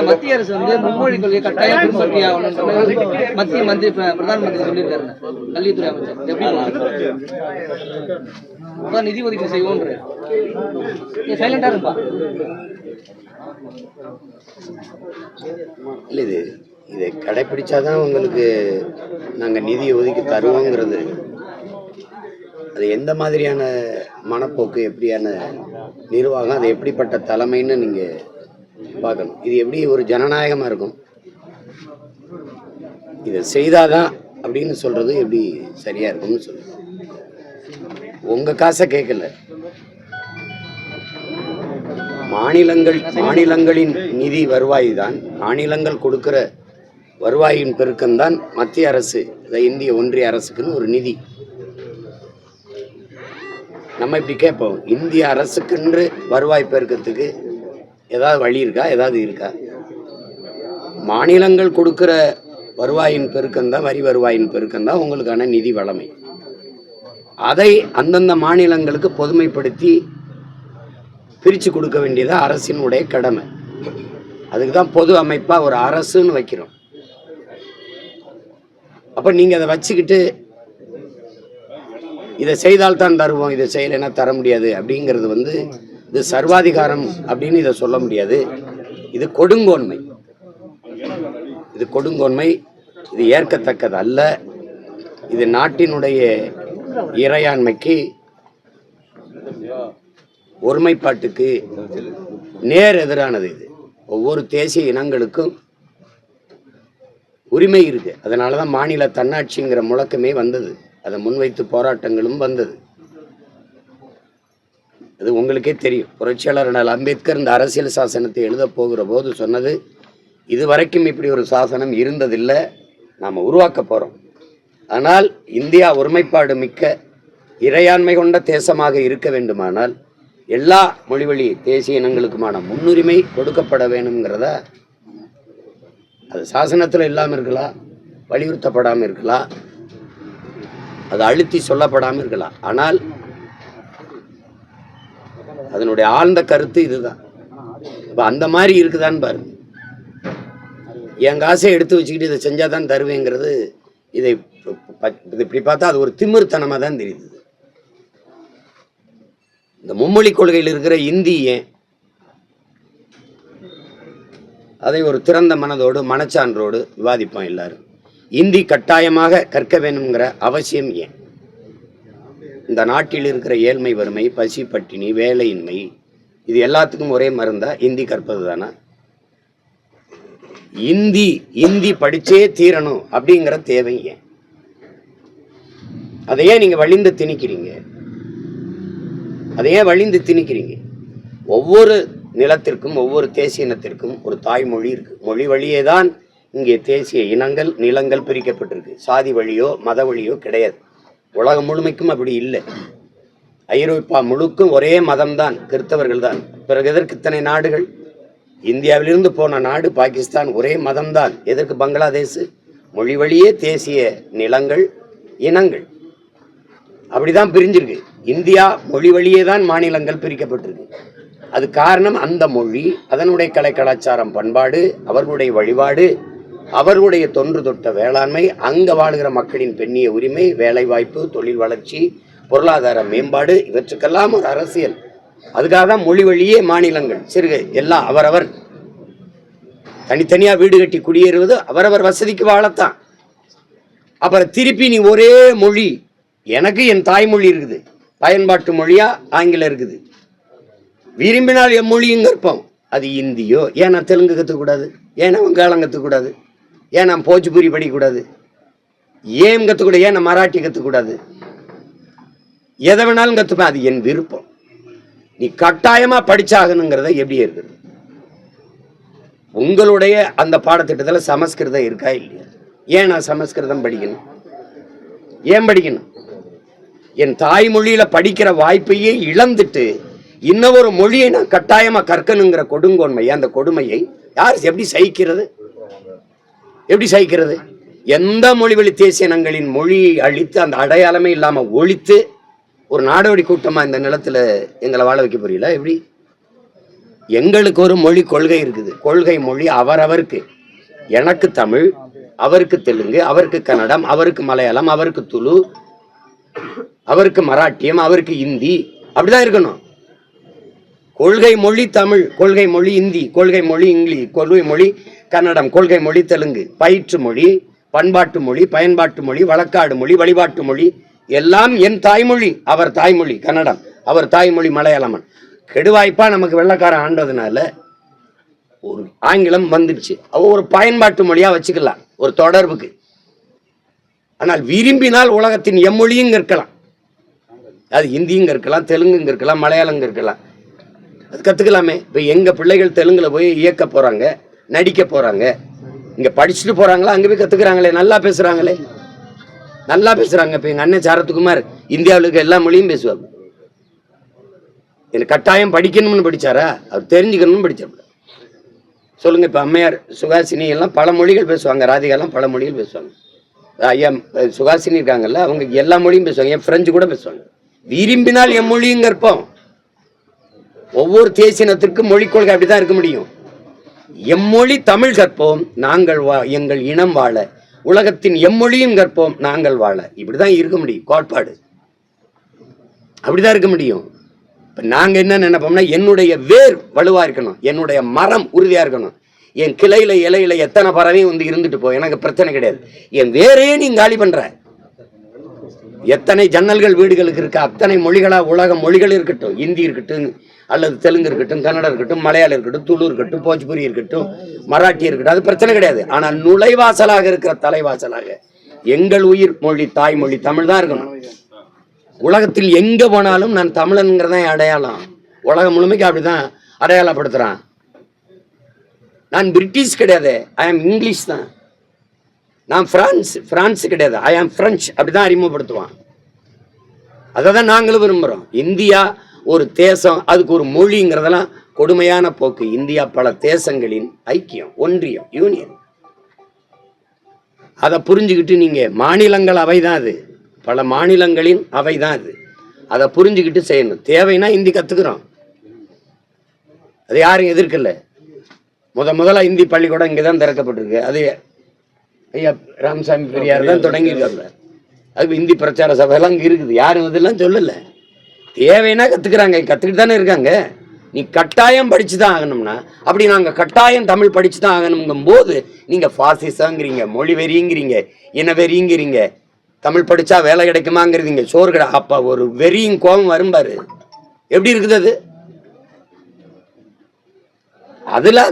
மத்திய அரசு வந்து மும்மொழி கொள்கை கட்டாயம் பின்பற்றி மத்திய மந்திரி பிரதம மந்திரி சொல்லியிருக்காரு, கல்வித்துறை அமைச்சர். எப்படி நிதி ஒதுக்கீடு செய்வோம் சைலண்டா இருப்பா இல்லை, இதை கடைப்பிடிச்சாதான் உங்களுக்கு நாங்கள் நிதி ஒதுக்கி தருவோங்கிறது. அது எந்த மாதிரியான மனப்போக்கு, எப்படியான நிர்வாகம், அது எப்படிப்பட்ட தலைமைன்னு நீங்கள் பார்க்கணும். இது எப்படி ஒரு ஜனநாயகமாக இருக்கும்? இதை செய்தாதான் அப்படின்னு சொல்கிறது எப்படி சரியாக இருக்கும்னு சொல்லுங்க. உங்கள் காசை கேட்கல, மாநிலங்களின் நிதி வருவாய் தான், மாநிலங்கள் கொடுக்கிற வருவாயின் பெருக்கம்தான் மத்திய அரசு, இந்திய ஒன்றிய அரசுக்குன்னு ஒரு நிதி. நம்ம இப்படி கேட்போம், இந்திய அரசுக்கென்று வருவாய் பெருக்கத்துக்கு ஏதாவது வழி இருக்கா? ஏதாவது இருக்கா? மாநிலங்கள் கொடுக்கிற வருவாயின் பெருக்கம்தான், வரி வருவாயின் பெருக்கம்தான் உங்களுக்கான நிதி வளமை. அதை அந்தந்த மாநிலங்களுக்கு பொதுமைப்படுத்தி பிரித்து கொடுக்க வேண்டியது அரசினுடைய கடமை. அதுக்கு தான் பொது அமைப்பாக ஒரு அரசுன்னு வைக்கிறோம். அப்போ நீங்கள் அதை வச்சுக்கிட்டு இதை செய்தால்தான் தருவோம், இதை செய்யலைன்னா தர முடியாது அப்படிங்கிறது வந்து இது சர்வாதிகாரம் அப்படின்னு இதை சொல்ல முடியாது. இது கொடுங்கோன்மை, இது கொடுங்கோன்மை, இது ஏற்கத்தக்கது அல்ல. இது நாட்டினுடைய இறையாண்மைக்கு, ஒருமைப்பாட்டுக்கு நேர் எதிரானது. இது ஒவ்வொரு தேசிய இனங்களுக்கும் உரிமை இருக்கு. அதனால தான் மாநில தன்னாட்சிங்கிற முழக்கமே வந்தது, அதை முன்வைத்து போராட்டங்களும் வந்தது. அது உங்களுக்கே தெரியும். புரட்சியாளர் அண்ணல் அம்பேத்கர் இந்த அரசியல் சாசனத்தை எழுத போகிற போது சொன்னது, இதுவரைக்கும் இப்படி ஒரு சாசனம் இருந்ததில்லை, நாம் உருவாக்க போகிறோம். ஆனால் இந்தியா ஒருமைப்பாடு மிக்க இறையாண்மை கொண்ட தேசமாக இருக்க வேண்டுமானால் எல்லா மொழிவழி தேசிய இனங்களுக்குமான முன்னுரிமை கொடுக்கப்பட வேணுங்கிறத, அது சாசனத்தில் இல்லாமல் இருக்கலாம், வலியுறுத்தப்படாமல் இருக்கலாம், அது அழுத்தி சொல்லப்படாமல் இருக்கலாம். ஆனால் அதனுடைய ஆழ்ந்த கருத்து இதுதான். இப்போ அந்த மாதிரி இருக்குதான்னு பாருங்க. என் காசை எடுத்து வச்சுக்கிட்டு இதை செஞ்சாதான் தருவேங்கிறது, இதை இப்படி பார்த்தா அது ஒரு திமிர்த்தனமாக தான் தெரியுது. இந்த மும்மொழி கொள்கையில் இருக்கிற இந்தி ஏன், அதை ஒரு திறந்த மனதோடு மனச்சான்றோடு விவாதிப்போம் எல்லாரும். இந்தி கட்டாயமாக கற்க வேணுங்கிற அவசியம் ஏன்? இந்த நாட்டில் இருக்கிற ஏழ்மை, வறுமை, பசி, பட்டினி, வேலையின்மை, இது எல்லாத்துக்கும் ஒரே மருந்தா இந்தி கற்பது தானா? இந்தி படிச்சே தீரணும் அப்படிங்கிற தேவை ஏன்? அதையே நீங்க வழிந்து திணிக்கிறீங்க, அதையே வழிந்து திணிக்கிறீங்க. ஒவ்வொரு நிலத்திற்கும், ஒவ்வொரு தேசிய இனத்திற்கும் ஒரு தாய்மொழி இருக்கு. மொழி வழியே தான் இங்கே தேசிய இனங்கள், நிலங்கள் பிரிக்கப்பட்டிருக்கு. சாதி வழியோ மத வழியோ கிடையாது. உலகம் முழுமைக்கும் அப்படி இல்லை. ஐரோப்பா முழுக்கும் ஒரே மதம்தான், கிறிஸ்தவர்கள் தான். பிறகு எதற்கு இத்தனை நாடுகள்? இந்தியாவிலிருந்து போன நாடு பாகிஸ்தான், ஒரே மதம்தான். எதற்கு பங்களாதேஷ்? மொழி வழியே தேசிய நிலங்கள், இனங்கள் அப்படிதான் பிரிஞ்சிருக்கு. இந்தியா மொழி வழியே தான் மாநிலங்கள் பிரிக்கப்பட்டிருக்கு. அது காரணம் அந்த மொழி, அதனுடைய கலை, கலாச்சாரம், பண்பாடு, அவர்களுடைய வழிபாடு, அவர்களுடைய தொன்று தொட்ட வேளாண்மை, அங்க வாழ்கிற மக்களின் பெண்ணிய உரிமை, வேலை வாய்ப்பு, தொழில் வளர்ச்சி, பொருளாதார மேம்பாடு, இவற்றுக்கெல்லாம் ஒரு அரசியல். அதுக்காக தான் மொழி வழியே மாநிலங்கள். சிறுக எல்லாம் அவரவர் தனித்தனியா வீடு கட்டி குடியேறுவது அவரவர் வசதிக்கு வாழத்தான். அப்புறம் திருப்பி நீ ஒரே மொழி, எனக்கு என் தாய்மொழி இருக்குது, பயன்பாட்டு மொழியா ஆங்கிலம் இருக்குது, விரும்பினால் என் மொழியும் கற்போம். அது இந்தியோ, ஏன் நான் தெலுங்கு கற்றுக்கூடாது? ஏன் நான் வங்காளம் கற்றுக்கூடாது? ஏன் நான் போஜ்புரி படிக்கக்கூடாது? ஏன் கற்றுக்கூடாது? ஏன் நான் மராட்டி கற்றுக்கூடாது? எதை வேணாலும் கற்றுப்பேன், அது என் விருப்பம். நீ கட்டாயமாக படிச்சாகணுங்கிறத எப்படி இருக்குது? உங்களுடைய அந்த பாடத்திட்டத்தில் சமஸ்கிருதம் இருக்கா இல்லையா? ஏன் நான் சமஸ்கிருதம் படிக்கணும்? ஏன் படிக்கணும்? என் தாய்மொழியில படிக்கிற வாய்ப்பையே இழந்துட்டு இன்னொரு மொழியை நான் கட்டாயமா கற்கணுங்கிற கொடுங்கோன்மை, அந்த கொடுமையை யார் எப்படி சகிக்கிறது? எப்படி சகிக்கிறது? எந்த மொழிவழி தேசிய இனங்களின் மொழியை அழித்து அந்த அடையாளமே இல்லாம ஒழித்து ஒரு நாடோடி கூட்டமா இந்த நிலத்துல எங்களை வாழ வைக்க புரியல? எப்படி? எங்களுக்கு ஒரு மொழி கொள்கை இருக்குது. கொள்கை மொழி அவரவருக்கு. எனக்கு தமிழ், அவருக்கு தெலுங்கு, அவருக்கு கன்னடம், அவருக்கு மலையாளம், அவருக்கு துளு, அவருக்கு மராட்டியம், அவருக்கு இந்தி. அப்படிதான் இருக்கணும். கொள்கை மொழி தமிழ், கொள்கை மொழி இந்தி, கொள்கை மொழி இங்கிலீஷ், கொள்கை மொழி கன்னடம், கொள்கை மொழி தெலுங்கு, பயிற்று மொழி, பண்பாட்டு மொழி, பயன்பாட்டு மொழி, வழக்காடு மொழி, வழிபாட்டு மொழி எல்லாம் என் தாய்மொழி. அவர் தாய்மொழி கன்னடம், அவர் தாய்மொழி மலையாளமன். கெடுவாய்ப்பா நமக்கு வெள்ளக்காரன் ஆண்டதுனால ஒரு ஆங்கிலம் வந்துடுச்சு. அவ ஒரு பயன்பாட்டு மொழியா வச்சுக்கலாம், ஒரு தொடர்புக்கு. ஆனால் விரும்பினால் உலகத்தின் எம்மொழியும் இருக்கலாம். அது ஹிந்தியும் இருக்கலாம், தெலுங்கு இருக்கலாம், மலையாளம் இருக்கலாம். அது கற்றுக்கலாமே. இப்போ எங்கள் பிள்ளைகள் தெலுங்குல போய் இயக்க போகிறாங்க, நடிக்க போகிறாங்க. இங்கே படிச்சுட்டு போகிறாங்களா, அங்கே போய் கற்றுக்குறாங்களே, நல்லா பேசுகிறாங்களே, நல்லா பேசுகிறாங்க. இப்போ எங்கள் அண்ணன் சரத்குமார் இந்தியாவில் இருக்க எல்லா மொழியும் பேசுவாங்க. எனக்கு கட்டாயம் படிக்கணும்னு படித்தாரா? அவர் தெரிஞ்சுக்கணும்னு படித்தார். சொல்லுங்கள். இப்போ அம்மையார் சுகாசினி எல்லாம் பல மொழிகள் பேசுவாங்க, ராதிகாலாம் பல மொழிகள் பேசுவாங்க. ஐயா சுகாசினி இருக்காங்கல்ல, அவங்க எல்லா மொழியும் பேசுவாங்க, என் ஃப்ரெஞ்சு கூட பேசுவாங்க. விரும்பினால் என் மொழியும் கற்போம். ஒவ்வொரு தேசியத்திற்கும் மொழி கொள்கை அப்படிதான் இருக்க முடியும். எம்மொழி தமிழ் கற்போம், நாங்கள் எங்கள் இனம் வாழ. உலகத்தின் எம்மொழியும் கற்போம், நாங்கள் வாழ. இப்படிதான் இருக்க முடியும் கோட்பாடு. அப்படிதான் இருக்க முடியும். இப்ப நாங்க என்ன நினைப்போம்னா, என்னுடைய வேர் வலுவா இருக்கணும், என்னுடைய மரம் உறுதியா இருக்கணும். என் கிளையில இலையில எத்தனை பறவையும் வந்து இருந்துட்டு போ, எனக்கு பிரச்சனை கிடையாது. என் வேரையே நீ காலி பண்ற. எத்தனை ஜன்னல்கள் வீடுகளுக்கு இருக்க அத்தனை மொழிகளா உலக மொழிகள் இருக்கட்டும், இந்தி இருக்கட்டும், அல்லது தெலுங்கு இருக்கட்டும், கன்னடம் இருக்கட்டும், மலையாளம் இருக்கட்டும், துளு இருக்கட்டும், போஜ்புரி இருக்கட்டும், மராட்டி இருக்கட்டும், அது பிரச்சனை கிடையாது. ஆனால் நுழைவாசலாக இருக்கிற தலைவாசலாக எங்கள் உயிர் மொழி தாய்மொழி தமிழ் தான் இருக்கணும். உலகத்தில் எங்க போனாலும் நான் தமிழன்கிறதான் அடையாளம். உலகம் முழுமைக்கு அப்படிதான் அடையாளப்படுத்துறான். நான் பிரிட்டிஷ் கிடையாது, ஐ ஆம் இங்கிலீஷ் தான். நான் பிரான்ஸ் கிடையாது, ஐ ஆம் பிரெஞ்சு. அப்படிதான் அறிமுகப்படுத்துவான். அதை தான் நாங்களும் விரும்புகிறோம். இந்தியா ஒரு தேசம், அதுக்கு ஒரு மொழிங்கிறதெல்லாம் கொடுமையான போக்கு. இந்தியா பல தேசங்களின் ஐக்கியம், ஒன்றியம், யூனியன். அதை புரிஞ்சுக்கிட்டு நீங்க மாநிலங்கள் அவைதான் அது, பல மாநிலங்களின் அவைதான் அது. அதை புரிஞ்சுக்கிட்டு செய்யணும். தேவைன்னா இந்தி கத்துக்கிறோம், அது யாரும் எதிர்க்கல. முதல்ல இந்தி பள்ளிக்கூடம் இங்கே தான் திறக்கப்பட்டிருக்கு. அது ஐயா ராமசாமி பெரியார் தான் தொடங்கியிருக்காங்க. அது இந்தி பிரச்சார சபையெல்லாம் இங்கே இருக்குது, யாரும் இதெல்லாம் சொல்லலை. தேவைன்னா கற்றுக்குறாங்க, கற்றுக்கிட்டு தானே இருக்காங்க. நீ கட்டாயம் படிச்சு தான் ஆகணும்னா, அப்படி நாங்கள் கட்டாயம் தமிழ் படிச்சு தான் ஆகணுங்கும் போது நீங்கள் ஃபாசிசங்கிறீங்க, மொழி வெறிங்கிறீங்க, இன வெறிங்கிறீங்க, தமிழ் படித்தா வேலை கிடைக்குமாங்கிறீங்க, சோறு கடை. அப்போ ஒரு வெறியும் கோபம் வரும்பாரு. எப்படி இருக்குது அது? அதில்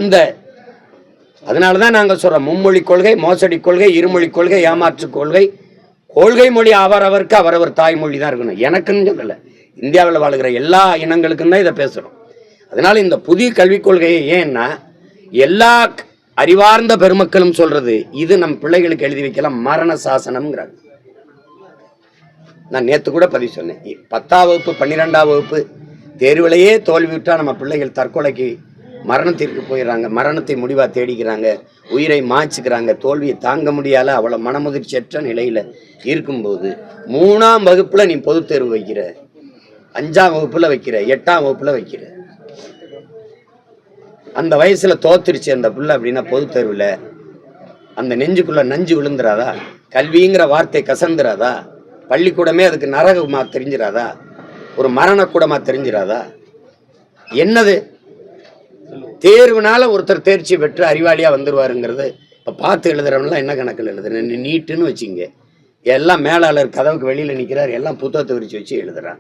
அதனால தான் நாங்கள் சொல்கிறோம், மும்மொழி கொள்கை, மோசடி கொள்கை, இருமொழி கொள்கை, ஏமாற்று கொள்கை. கொள்கை மொழி அவரவருக்கு அவரவர் தாய்மொழி தான் இருக்கணும். எனக்குன்னு சொல்லலை, இந்தியாவில் வாழ்கிற எல்லா இனங்களுக்கும் தான் இதை பேசுகிறோம். அதனால இந்த புதிய கல்விக் கொள்கையை ஏன்னா எல்லா அறிவார்ந்த பெருமக்களும் சொல்றது, இது நம் பிள்ளைகளுக்கு எழுதி வைக்கலாம் மரண சாசனம்ங்கிறாங்க. நான் நேற்று கூட பதிவு சொன்னேன், 10ஆம் வகுப்பு 12ஆம் வகுப்பு தேர்விலேயே தோல்வி விட்டால் நம்ம பிள்ளைகள் தற்கொலைக்கு மரணத்திற்கு போயிடறாங்க, மரணத்தை முடிவாக தேடிக்கிறாங்க, உயிரை மாய்ச்சிக்கிறாங்க, தோல்வியை தாங்க முடியாத அவ்வளோ மனமுதிர்ச்சியற்ற நிலையில் இருக்கும்போது 3ஆம் வகுப்பில் நீ பொது தேர்வு வைக்கிற, 5ஆம் வகுப்பில் வைக்கிற, 8ஆம் வகுப்பில் வைக்கிற, அந்த வயசில் தோத்துருச்சு அந்த பிள்ளை அப்படின்னா பொது தேர்வில் அந்த நெஞ்சுக்குள்ளே நஞ்சு விழுந்துராதா? கல்விங்கிற வார்த்தை கசந்துராதா? பள்ளிக்கூடமே அதுக்கு நரகமாக தெரிஞ்சிடாதா? ஒரு மரணக்கூடமாக தெரிஞ்சிடாதா? என்னது தேர்வுனால ஒருத்தர் தேர்ச்சி பெற்று அறிவாளியாக வந்துடுவாருங்கிறது இப்போ பார்த்து எழுதுறவங்களாம் என்ன கணக்கில் எழுதுறேன்? நீட்டுன்னு வச்சுங்க, எல்லாம் மேலாளர் கதவுக்கு வெளியில் நிற்கிறார், எல்லாம் புத்தகத்தை விரிச்சு வச்சு எழுதுறான்.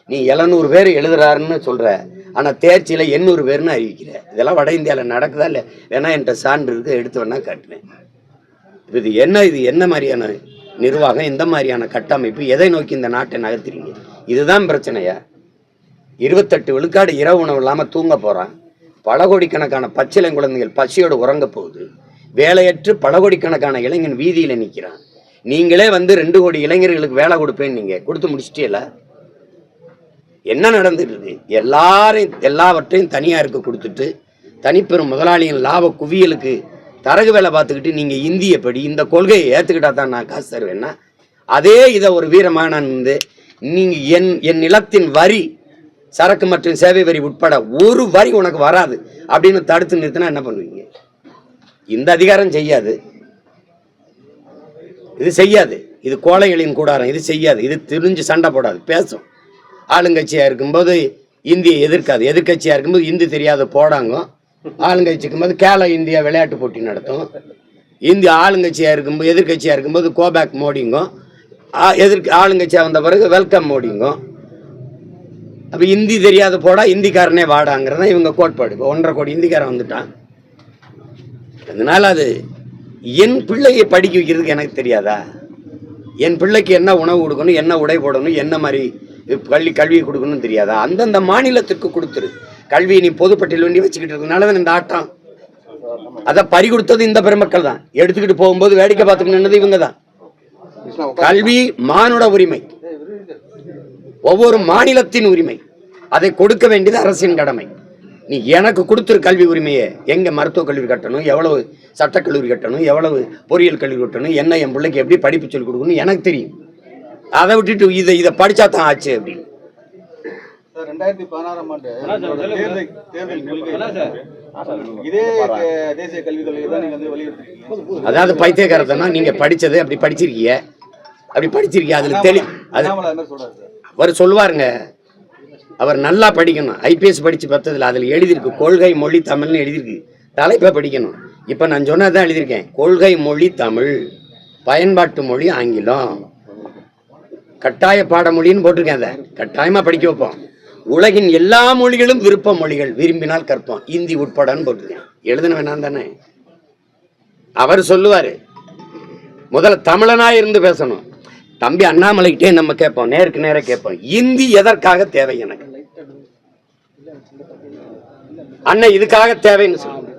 நீ 700 பேர் எழுதுறாருன்னு சொல்கிற, ஆனால் தேர்ச்சியில் 800 பேர்னு அறிவிக்கிற. இதெல்லாம் வட இந்தியாவில் நடக்குதா இல்லை? வேணா என்கிட்ட சான்று இருக்கு, எடுத்து வேணா காட்டுவேன். இது என்ன மாதிரியான நிர்வாகம், இந்த மாதிரியான கட்டமைப்பு, எதை நோக்கி இந்த நாட்டை நகர்த்துறீங்க? இதுதான் பிரச்சனையா? 28 விழுக்காடு இரவு உணவு இல்லாமல் தூங்க போகிறான். பல கோடிக்கணக்கான பச்சிலை குழந்தைகள் பசியோடு உறங்க போகுது. வேலையற்று பல கோடிக்கணக்கான இளைஞன் வீதியில் நிற்கிறான். நீங்களே வந்து 2 கோடி இளைஞர்களுக்கு வேலை கொடுப்பேன்னு நீங்கள் கொடுத்து முடிச்சிட்டீல. என்ன நடந்துட்டு இருக்கு? எல்லாவற்றையும் தனியாருக்கு கொடுத்துட்டு தனிப்பெரும் முதலாளியின் லாப குவியலுக்கு தரகு வேலை பார்த்துக்கிட்டு நீங்கள் இந்திய படி இந்த கொள்கையை ஏற்றுக்கிட்டா தான் நான் காசு தருவேன்னா, அதே இதை ஒரு வீரமாக நான் வந்து நீங்கள் என் நிலத்தின் வரி, சரக்கு மற்றும் சேவை வரி உட்பட ஒரு வரி உனக்கு வராது அப்படின்னு தடுத்து நிறுத்தினா என்ன பண்ணுவீங்க? இந்த அதிகாரம் செய்யாது, இது செய்யாது. இது கோழைகளின் கூடாரம், இது செய்யாது. இது தெரிஞ்சு சண்டை போடாது, பேசும். ஆளுங்கட்சியாக இருக்கும்போது இந்தியை எதிர்க்காது, எதிர்கட்சியாக இருக்கும்போது இந்தி தெரியாத போடாங்க. ஆளுங்கட்சி இருக்கும்போது கேல இந்தியா விளையாட்டு போட்டி நடத்தும். இந்திய ஆளுங்கட்சியாக இருக்கும்போது எதிர்கட்சியாக இருக்கும்போது கோபேக் மோடிங்கும், ஆளுங்கட்சியாக வந்த பிறகு வெல்கம் மோடிங்கும். அப்போ இந்தி தெரியாத போடா இந்திக்காரனே வாடாங்கிறதா இவங்க கோட்பாடு. இப்போ 1.5 கோடி இந்திக்காரன் வந்துட்டான். அதனால அது என் பிள்ளையை படிக்க வைக்கிறதுக்கு எனக்கு தெரியாதா? என் பிள்ளைக்கு என்ன உணவு கொடுக்கணும், என்ன உடை போடணும், என்ன மாதிரி கல்வியை கொடுக்கணும்னு தெரியாதா? அந்தந்த மாநிலத்திற்கு கொடுத்துரு. கல்வியை நீ பொதுப்பட்டியல் வேண்டி வச்சுக்கிட்டு இருக்கனால தான் இந்த ஆட்டம். அதை பறி கொடுத்தது இந்த பெருமக்கள் தான். எடுத்துக்கிட்டு போகும்போது வேடிக்கை பார்த்துக்கிட்டு நின்னது இவங்க தான். கல்வி மானுட உரிமை, ஒவ்வொரு மாநிலத்தின் உரிமை. அதை கொடுக்க வேண்டியது அரசின் கடமை. நீ எனக்கு கொடுத்துரு கல்வி உரிமையை. எங்க மருத்துவக் கல்லூரி கட்டணும், எவ்வளவு சட்டக்கல்லூரி கட்டணும், எவ்வளவு பொறியியல் கல்லூரி கட்டணும், என்ன என் பிள்ளைக்கு எப்படி படிப்பு சொல்லிக் கொடுக்கணும் எனக்கு தெரியும். அதை விட்டுட்டு இதை படிச்சா தான் ஆச்சு அப்படின்னு. 2016ஆம் ஆண்டு தேர்தல் இதே தேசிய கல்விக் கொள்கை தான் நீங்க வந்து வலியுறுத்திருக்கீங்க. அதாவது பைத்தியக்காரத்தனா நீங்க படிச்சது அப்படி படிச்சிருக்கீங்க, அதுல அவர் சொல்லுவாருங்க. அவர் நல்லா படிக்கணும். ஐபிஎஸ் படிச்சு பார்த்ததுல அதில் எழுதியிருக்கு கொள்கை மொழி தமிழ்னு எழுதியிருக்கு. தலைப்பை படிக்கணும். இப்போ நான் சொன்னதான் எழுதியிருக்கேன். கொள்கை மொழி தமிழ், பயன்பாட்டு மொழி ஆங்கிலம், கட்டாய பாடமொழின்னு போட்டிருக்கேன். அதை கட்டாயமாக படிக்க வைப்போம். உலகின் எல்லா மொழிகளும் விருப்ப மொழிகள், விரும்பினால் கற்போம், இந்தி உட்படன்னு போட்டிருக்கேன். எழுதுன வேணாம் தானே? அவர் சொல்லுவார், முதல்ல தமிழனாக இருந்து பேசணும். தம்பி அண்ணாமலைக்கிட்டே நம்ம கேட்போம், நேருக்கு நேர கேட்போம், இந்தி எதற்காக தேவை எனக்கு? அண்ணன் இதுக்காக தேவைன்னு சொல்லுங்க.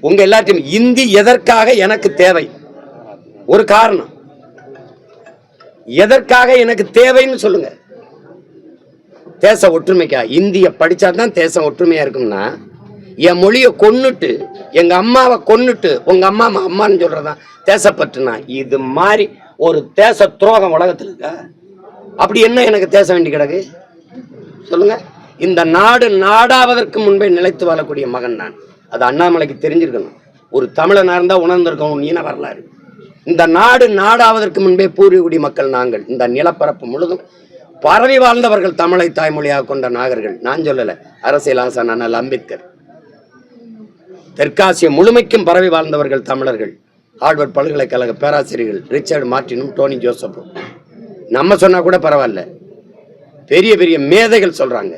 உங்க எல்லாத்தையும் இந்தி எதற்காக எனக்கு தேவை? ஒரு காரணம், எதற்காக எனக்கு தேவைன்னு சொல்லுங்க. தேச ஒற்றுமைக்கா? இந்திய படிச்சாதான் தேசம் ஒற்றுமையா இருக்கும்னா, என் மொழியை கொன்னுட்டு எங்க அம்மாவை கொன்னுட்டு உங்க அம்மா அம்மான்னு சொல்றதான் தேசப்பற்றுனா? இது மாதிரி ஒரு தேச துரோகம் உலகத்தில் இருக்கா? அப்படி என்ன எனக்கு தேச வேண்டி கிடக்கு சொல்லுங்க. இந்த நாடு நாடாவதற்கு முன்பே நிலைத்து வாழக்கூடிய மகன் நான். அது அண்ணாமலைக்கு தெரிஞ்சிருக்கணும். ஒரு தமிழனா இருந்தா உணர்ந்திருக்கணும் ஈன வரலாறு. இந்த நாடு நாடாவதற்கு முன்பே பூர்வீகுடி மக்கள் நாங்கள். இந்த நிலப்பரப்பு முழுதும் பரவி வாழ்ந்தவர்கள், தமிழை தாய்மொழியாக கொண்ட நாகர்கள். நான் சொல்லல, அரசியல் ஆசான் அண்ணல் அம்பேத்கர். தெற்காசிய முழுமைக்கும் பரவி வாழ்ந்தவர்கள் தமிழர்கள். ஹார்வர்ட் பல்கலைக்கழக பேராசிரியர்கள் ரிச்சர்ட் மார்டினும் டோனி ஜோசப்பும். நம்ம சொன்னா கூட பரவாயில்ல, பெரிய பெரிய மேதைகள் சொல்றாங்க.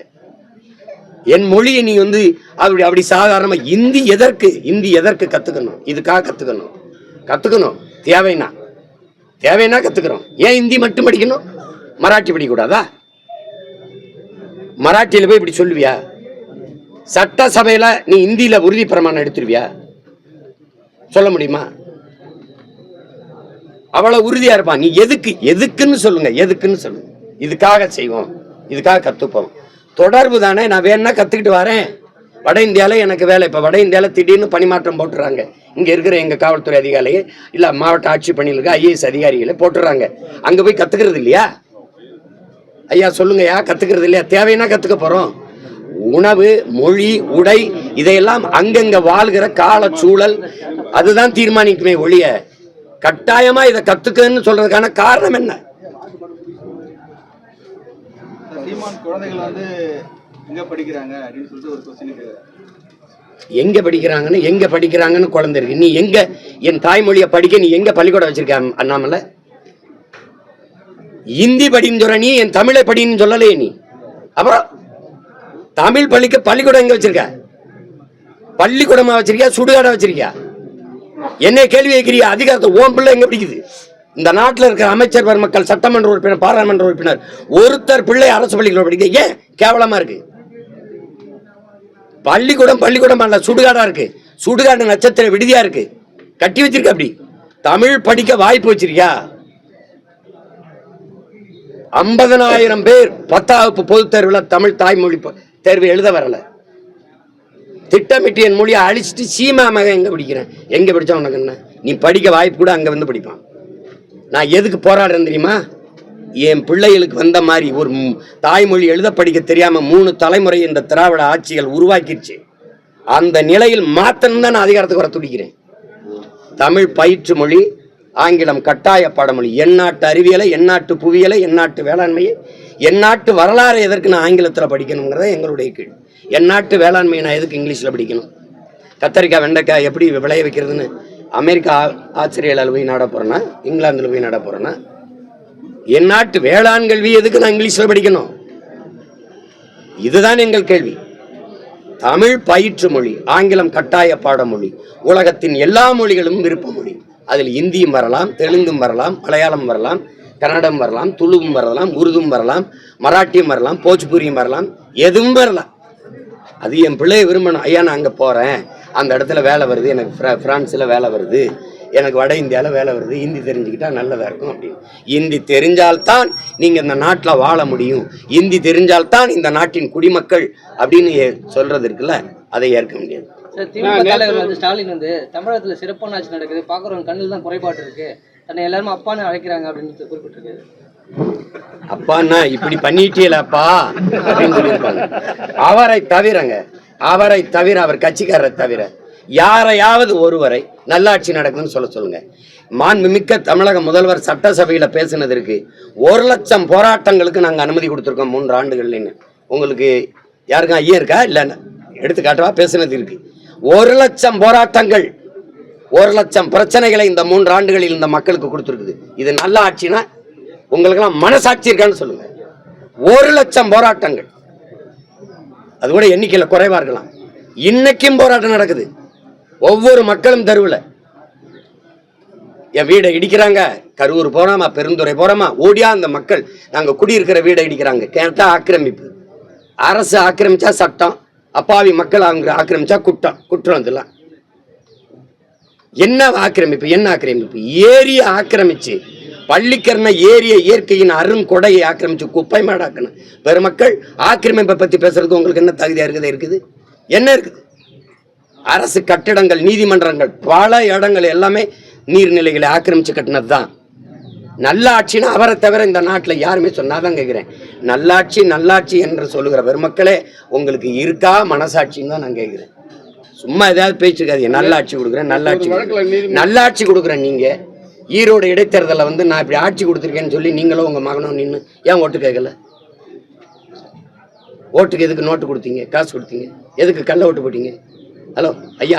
என் மொழியை நீ வந்து அப்படி சாதாரணமா இந்தி எதற்கு கத்துக்கணும்? இதுக்காக கத்துக்கணும். தேவைன்னா கத்துக்கிறோம். ஏன் இந்தி மட்டும் படிக்கணும்? மராட்டி படிக்க கூடாதா? மராட்டியில போய் இப்படி சொல்லுவியா? சட்டசபையில நீ இந்தியில உறுதி பிரமாணம் எடுத்துருவியா? சொல்ல முடியுமா? அவ்வளவு உறுதியா இருப்பான். நீ எதுக்குன்னு சொல்லுங்க. இதுக்காக செய்வோம், இதுக்காக கத்துப்போம். தொடர்பு தானே. நான் வேணா கத்துக்கிட்டு வரேன். வட இந்தியாவில் எனக்கு வேலை. இப்போ வட இந்தியாவில் திடீர்னு பணிமாற்றம் போட்டுறாங்க. இங்கே இருக்கிற எங்கள் காவல்துறை அதிகாரியை இல்லை மாவட்ட ஆட்சி பணியில் இருக்க ஐஏஎஸ் அதிகாரிகளை போட்டுறாங்க. அங்கே போய் கற்றுக்கிறது இல்லையா? ஐயா சொல்லுங்கய்யா, கற்றுக்கிறது இல்லையா? தேவைன்னா கற்றுக்க போகிறோம். உணவு, மொழி, உடை, இதையெல்லாம் அங்கங்கே வாழ்கிற கால சூழல் அதுதான் தீர்மானிக்குமே ஒழிய கட்டாயமா இதை கத்துக்கன்னு சொல்றதுக்கான காரணம் என்ன? குழந்தைகள் வந்து எங்க படிக்கிறாங்க அப்படின்னு சொல்லிட்டு ஒரு क्वेश्चन. எங்க படிக்கிறாங்கன்னு குழந்தை இருக்கு. நீ எங்க என் தாய்மொழியை படிக்க நீ எங்க பள்ளிக்கூடம் வச்சிருக்க அண்ணாமலை? இந்தி படின்னு சொல்ற நீ, என் தமிழை படின்னு சொல்லலையே நீ. அப்புறம் தமிழ் பள்ளிக்கூடம் எங்க வச்சிருக்க? பள்ளிக்கூடமா வச்சிருக்கியா, சுடுகாடா வச்சிருக்கியா? என்ன கேள்வி கேட்கிறியா? அதிகாரத்தை ஓம் பிள்ளை எங்க பிடிக்குது? இந்த நாட்டில் இருக்கிற அமைச்சர் பெருமக்கள், சட்டமன்ற உறுப்பினர், பாராளுமன்ற உறுப்பினர் ஒருத்தர் பிள்ளை அரசு பள்ளிக்கூடம் படிக்க ஏன் கேவலமா இருக்கு? பள்ளிக்கூடம் அல்ல, சுடுகாடா இருக்கு. சுடுகாடு நட்சத்திர விடுதியா இருக்கு, கட்டி வச்சிருக்க. அப்படி தமிழ் படிக்க வாய்ப்பு வச்சிருக்கியா? 50,000 பேர் 10ஆம் வகுப்பு பொதுத் தேர்வில் தமிழ் தாய்மொழி தேர்வு எழுத வரல. திட்டமிட்டு என் மொழியை அழிச்சிட்டு சீமா மகன் எங்க படிக்கிறேன், எங்க படிச்சா உனக்கு என்ன, நீ படிக்க வாய்ப்பு கூட அங்க வந்து படிப்பான். நான் எதுக்கு போராடுறேன் தெரியுமா? என் பிள்ளைகளுக்கு வந்த மாதிரி ஒரு தாய்மொழி எழுத படிக்க தெரியாம 3 தலைமுறை இந்த திராவிட ஆட்சிகள் உருவாக்கிடுச்சு. அந்த நிலையில் மாத்தணும் தான் நான் அதிகாரத்துக்கு வர துடிக்கிறேன். தமிழ் பயிற்று மொழி, ஆங்கிலம் கட்டாய பாடமொழி, எந்நாட்டு அறிவியலை, எந்நாட்டு புவியியலை, எந்நாட்டு வேளாண்மையை, எந்நாட்டு வரலாறு எதற்கு நான் ஆங்கிலத்தில் படிக்கணுங்கிறத எங்களுடைய கீழ். எந்நாட்டு வேளாண்மையை நான் எதுக்கு இங்கிலீஷில் படிக்கணும்? கத்தரிக்காய் வெண்டைக்காய் எப்படி விளைய வைக்கிறதுன்னு அமெரிக்கா ஆஸ்திரேலியாவில் போய் நாட போறேன்னா, இங்கிலாந்தில் போய் நாட போறேன்னா, எந்நாட்டு வேளாண் கல்வி எதுக்கு நான் இங்கிலீஷில் படிக்கணும்? இதுதான் எங்கள் கேள்வி. தமிழ் பயிற்று மொழி, ஆங்கிலம் கட்டாய பாடமொழி, உலகத்தின் எல்லா மொழிகளும் விருப்ப மொழி. அதில் இந்தியும் வரலாம், தெலுங்கும் வரலாம், மலையாளம் வரலாம், கன்னடம் வரலாம், துளுவும் வரலாம், உருதும் வரலாம், மராட்டியும் வரலாம், போஜ்பூரியும் வரலாம், எதுவும் வரலாம். அது என் பிள்ளைய விரும்பணும். ஐயா நான் அங்கே போகிறேன், அந்த இடத்துல வேலை வருது, எனக்கு ஃப்ரான்ஸில் வேலை வருது, எனக்கு வட இந்தியாவில் வேலை வருது, ஹிந்தி தெரிஞ்சுக்கிட்டா நல்லதாக இருக்கும் அப்படின்னு. ஹிந்தி தெரிஞ்சால்தான் நீங்கள் இந்த நாட்டில் வாழ முடியும், ஹிந்தி தெரிஞ்சால்தான் இந்த நாட்டின் குடிமக்கள் அப்படின்னு சொல்றது இருக்குல்ல, அதை ஏற்க முடியாது. திமுக தலைவர் வந்து ஸ்டாலின் வந்து தமிழகத்துல சிறப்பான ஆட்சி நடக்குது, பாக்குறவங்க கண்ணில் தான் குறைபாடு இருக்கு, தன்னை எல்லாருமே அப்பான்னு அழைக்கிறாங்க அப்படின்னு குறிப்பிட்டிருக்காரு. அப்பான்னா இப்படி பண்ணிட்டீங்களப்பா அப்படின்னு சொல்லியிருப்பாங்க. அவரை தவிர அவர் கட்சிக்காரரை தவிர யாரையாவது ஒருவரை நல்லாட்சி நடக்குதுன்னு சொல்லுங்க. மாண்புமிக்க தமிழக முதல்வர் சட்டசபையில பேசினதற்கு 1,00,000 போராட்டங்களுக்கு நாங்க அனுமதி கொடுத்துருக்கோம் 3 ஆண்டுகள்ல. உங்களுக்கு யாருக்கும் ஐயா இருக்கா? இல்ல எடுத்துக்காட்டவா பேசினது இருக்கு. 1,00,000 போராட்டங்கள், 1,00,000 பிரச்சனைகளை இந்த 3 ஆண்டுகளில் இந்த மக்களுக்கு கொடுத்துருக்குது. இது நல்ல ஆட்சினா உங்களுக்கெல்லாம் மனசாட்சி இருக்கான்னு சொல்லுங்க. 1,00,000 போராட்டங்கள், அது கூட எண்ணிக்கையில குறைவா இருக்கலாம். இன்னைக்கும் போராட்டம் நடக்குது. ஒவ்வொரு மக்களும் தெருவில் என் வீடை இடிக்கிறாங்க, கரூர் போறாமா, பெருந்துறை போறாமா, ஓடியா அந்த மக்கள் நாங்க குடியிருக்கிற வீடை இடிக்கிறாங்க. கேட்டா ஆக்கிரமிப்பு. அரசு ஆக்கிரமிச்சா சட்டம், அப்பாவி மக்கள் ஆக்கிரமிச்சா குற்றம். இதெல்லாம் என்ன ஆக்கிரமிப்பு? ஏரியை ஆக்கிரமிச்சு, பள்ளிக்கரண ஏரிய இயற்கையின் அருங்கொடையை ஆக்கிரமிச்சு குப்பை மாடாக்கணும் பெருமக்கள். ஆக்கிரமிப்பை பத்தி பேசுறதுக்கு உங்களுக்கு என்ன தகுதியா இருக்குது? என்ன இருக்குது? அரசு கட்டிடங்கள், நீதிமன்றங்கள், பல இடங்கள் எல்லாமே நீர்நிலைகளை ஆக்கிரமிச்சு கட்டினது தான். நல்ல ஆட்சின்னா அவரை தவிர இந்த நாட்டில் யாருமே சொன்னாதான் கேட்கிறேன். நல்லாட்சி என்று சொல்லுகிற பெருமக்களே உங்களுக்கு இருக்கா மனசாட்சின்னு தான் நான் கேட்கிறேன். சும்மா ஏதாவது பேச்சுக்காதீங்க. நல்லாட்சி கொடுக்குறேன், நல்லாட்சி கொடுக்குறேன். நீங்க ஈரோடு இடைத்தேர்தலில் வந்து நான் இப்படி ஆட்சி கொடுத்துருக்கேன்னு சொல்லி நீங்களும் உங்க மகனும் நின்று ஏன் ஓட்டு கேட்கல? ஓட்டுக்கு எதுக்கு நோட்டு கொடுத்தீங்க, காசு கொடுத்தீங்க? எதுக்கு கள்ள ஓட்டு போட்டீங்க? ஹலோ ஐயா,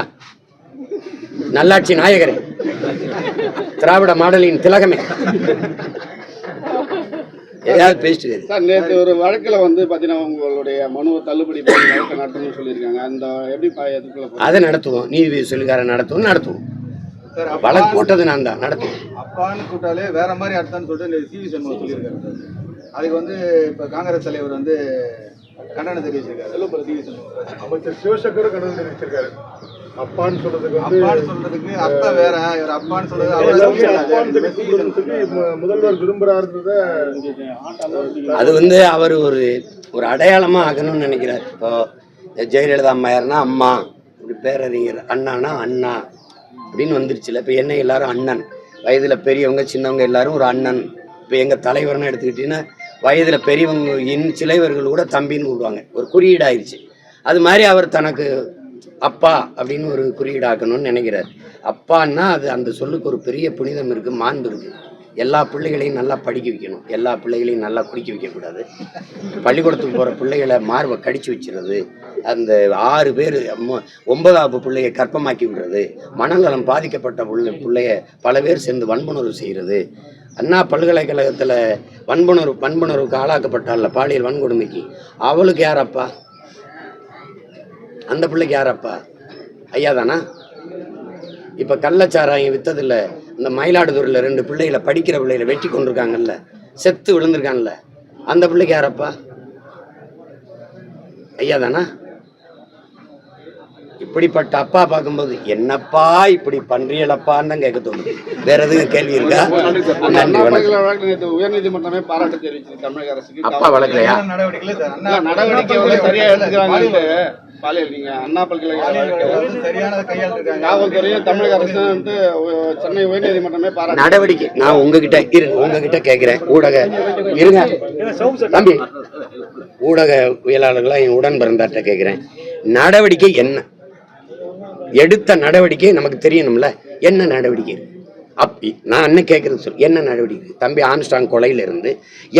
நல்லாட்சி நாயகரே, திராவிட மாடலின் திலகமே, ஏதாவது பேசிட்டு சார். நேற்று ஒரு வழக்கில் வந்து பார்த்தீங்கன்னா உங்களுடைய மனுவை தள்ளுபடி பண்ணி வழக்கு நடத்தணும்னு சொல்லியிருக்காங்க. அந்த எப்படி அதை நடத்துவோம், நீதிபதி சொல்லிக்காரன் நடத்துவோம். வழக்கு போட்டது நான் தான் நடத்துவோம். அப்பான்னு கூட்டாலே வேற மாதிரி அர்த்தம்னு சொல்லிட்டு சிவி சண்முகம் சொல்லியிருக்காரு. அதுக்கு வந்து இப்போ காங்கிரஸ் தலைவர் வந்து கண்டனம் தெரிவிச்சிருக்காரு. அமைச்சர் சிவசங்கரும் கண்டனம் தெரிவிச்சிருக்காரு. அப்பான்னு சொல்றதுக்கு அர்த்தம் வேற, இவர் அப்பான்னு சொல்றது முதல்வர் விரும்புறாருன்றத அது வந்து அவர் ஒரு அடையாளமா ஆகணும்னு நினைக்கிறார். இப்போ ஜெயலலிதா அம்மையார்னா அம்மா, இப்படி பேரறிஞர் அண்ணானா அண்ணா அப்படின்னு வந்துருச்சுல. இப்போ என்ன எல்லாரும் அண்ணன், வயதுல பெரியவங்க சின்னவங்க எல்லாரும் ஒரு அண்ணன். இப்போ எங்க தலைவர்னு எடுத்துக்கிட்டீங்கன்னா வயதுல பெரியவங்க சிலைவர்கள் கூட தம்பின்னு கூடுவாங்க, ஒரு குறியீடாயிருச்சு. அது மாதிரி அவர் தனக்கு அப்பா அப்படின்னு ஒரு குறியீடாக்கணும்னு நினைக்கிறார். அப்பான்னா அது அந்த சொல்லுக்கு ஒரு பெரிய புனிதம் இருக்கு, மாண்பு இருக்கு. எல்லா பிள்ளைகளையும் நல்லா படிக்க வைக்கணும், எல்லா பிள்ளைகளையும் நல்லா குடிக்க வைக்கக்கூடாது. பள்ளிக்கூடத்துக்கு போகிற பிள்ளைகளை மார்பை கடிச்சு வச்சுறது, அந்த 6 பேர் 9ஆவது பிள்ளையை கற்பமாக்கி விடுறது, மனநலம் பாதிக்கப்பட்ட பிள்ளைய பல பேர் சேர்ந்து வன்புணர்வு செய்கிறது. அண்ணா பல்கலைக்கழகத்தில் வன்புணர்வுக்கு ஆளாக்கப்பட்டால பாலியல் வன்கொடுமைக்கு, அவளுக்கு யாரப்பா? அந்த பிள்ளைக்கு யாரப்பா? ஐயா தானா? இப்போ கள்ளச்சாராயம் வித்ததில்ல, இந்த மயிலாடுதுறையில் 2 பிள்ளைகளை, படிக்கிற பிள்ளைகளை வெட்டி கொண்டிருக்காங்கல்ல, செத்து விழுந்திருக்காங்கல்ல, அந்த பிள்ளைக்கு யாரப்பா? ஐயா தானா? இப்படிப்பட்ட அப்பா பார்க்கும்போது என்னப்பா இப்படி பண்றீங்களப்பான்னு தான் கேட்க தோணுது. வேற எதுவும் கேள்வி இருக்கா? நன்றி, வணக்கம். உயர்நீதிமன்றமே பாராட்டு தெரிவிச்சிருக்கு தமிழக அரசுக்கு. அப்பா வழக்கலையா? நடவடிக்கை சரியா எடுத்துக்கிறாங்க. பாலியல் நீங்க அண்ணா பல்கலைக்கழக காவல்துறையும் தமிழக அரசு வந்து சென்னை உயர்நீதிமன்றமே பாராட்டு நடவடிக்கை. நான் உங்ககிட்ட கேட்கிறேன், ஊடக இருங்க தம்பி, ஊடகவியலாளர்களா என் உடன் பிறந்தாட்ட கேட்கிறேன், நடவடிக்கை என்ன? எடுத்த நடவடிக்கை நமக்கு தெரியணும்ல. என்ன நடவடிக்கை இருக்கு? நான் என்ன கேட்கறது சொல், என்ன நடவடிக்கை இருக்கு? தம்பி ஆம்ஸ்ட்ராங் கொலையில இருந்து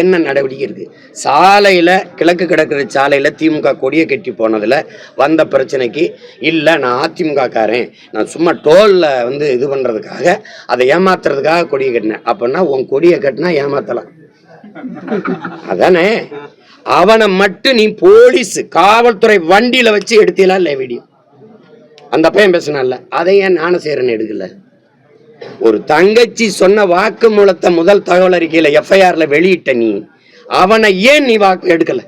என்ன நடவடிக்கை இருக்கு? சாலையில கிழக்கு கடற்கரை சாலையில திமுக கொடியை கட்டி போனதுல வந்த பிரச்சனைக்கு இல்ல நான் அதிமுக காரன், நான் சும்மா டோல்ல வந்து இது பண்றதுக்காக அதை ஏமாத்துறதுக்காக கொடியை கட்டினேன். அப்படின்னா உன் கொடியை கட்டினா ஏமாத்தலாம் அதானே? அவனை மட்டும் நீ போலீஸ் காவல்துறை வண்டியில வச்சு எடுத்தீங்களா இல்ல வீடியோ? அந்த பையன் பேசினால அதை ஏன் ஞானசேகரன் எடுக்கல? ஒரு தங்கச்சி சொன்ன வாக்கு மூலத்தை முதல் தகவல் அறிக்கையில எஃப்ஐஆர்ல வெளியிட்ட நீ அவனை ஏன் நீ வாக்கு எடுக்கல?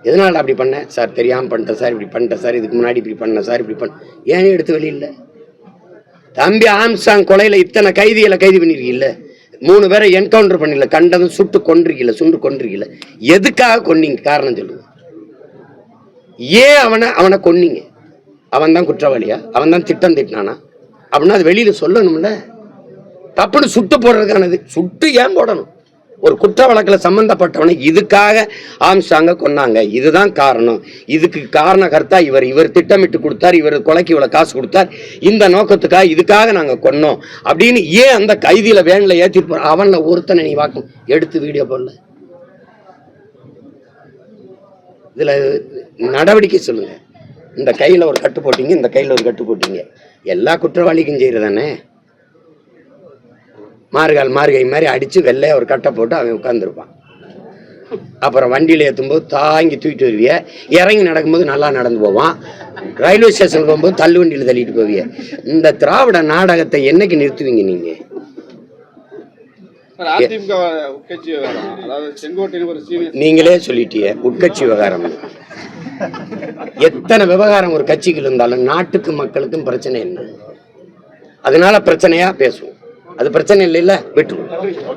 எதனால அப்படி பண்ண சார்? தெரியாம பண்ணிட்டேன் சார், இப்படி பண்ணிட்டேன் சார், இதுக்கு முன்னாடி இப்படி பண்ண சார், இப்படி பண்ண ஏன் எடுத்து வெளியில? தம்பி ஆம்ஸ்ட்ராங் கொலையில இத்தனை கைதிகளை கைது பண்ணிருக்கீல்ல, 3 பேரை என்கவுண்டர் பண்ணல, கண்டதும் சுட்டு கொண்டிருக்கீல. எதுக்காக கொன்னீங்க? காரணம் சொல்லுங்க. ஏன் அவனை கொன்னீங்க? அவன் தான் குற்றவாளியா? அவன் தான் திட்டம் திட்டினானா? அப்படின்னா அது வெளியில சொல்லணும்ல. தப்புன்னு சுட்டு போடுறதுக்கானது. சுட்டு ஏன் போடணும்? ஒரு குற்ற வழக்கில் சம்பந்தப்பட்டவனை இதுக்காக ஆம்ஸ்ட்ராங்க கொன்னாங்க, இதுதான் காரணம், இதுக்கு காரண கர்த்தா இவர் திட்டமிட்டு கொடுத்தார், இவர் கொலைக்கு இவ்வளவு காசு கொடுத்தார், இந்த நோக்கத்துக்காக இதுக்காக நாங்க கொன்னோம் அப்படின்னு ஏன் அந்த கைதியில வேன்ல ஏத்திட்டு போற அவன்ல ஒருத்தனை நீ வாக்கும் எடுத்து வீடியோ போடல? இதுல நடவடிக்கை சொல்லுங்க. இந்த கையில ஒரு கட்டு போட்டீங்க, இந்த கையில ஒரு கட்டு போட்டீங்க, எல்லா குற்றவாளிக்கும் செய்யறதானே? மார்கை மாதிரி அடிச்சு வெள்ளைய ஒரு கட்டை போட்டு அவன் உட்கார்ந்துருப்பான். அப்புறம் வண்டியில ஏற்றும்போது தாங்கி தூக்கிட்டு வருவிய, இறங்கி நடக்கும்போது நல்லா நடந்து போவான், ரயில்வே ஸ்டேஷன் போகும்போது தள்ளு வண்டியில தள்ளிட்டு போவிய. இந்த திராவிட நாடகத்தை என்னைக்கு நிறுத்துவீங்க நீங்க? நீங்களே சொல்லிட்டீங்க உட்கட்சி விவகாரம். எத்தனை விவகாரம் ஒரு கட்சிக்கு இருந்தாலும் நாட்டுக்கும் மக்களுக்கும் பிரச்சனை என்ன? அதனால பிரச்சனையா பேசுவோம். அது பிரச்சனை இல்லைல்ல, விட்டுருவோம்.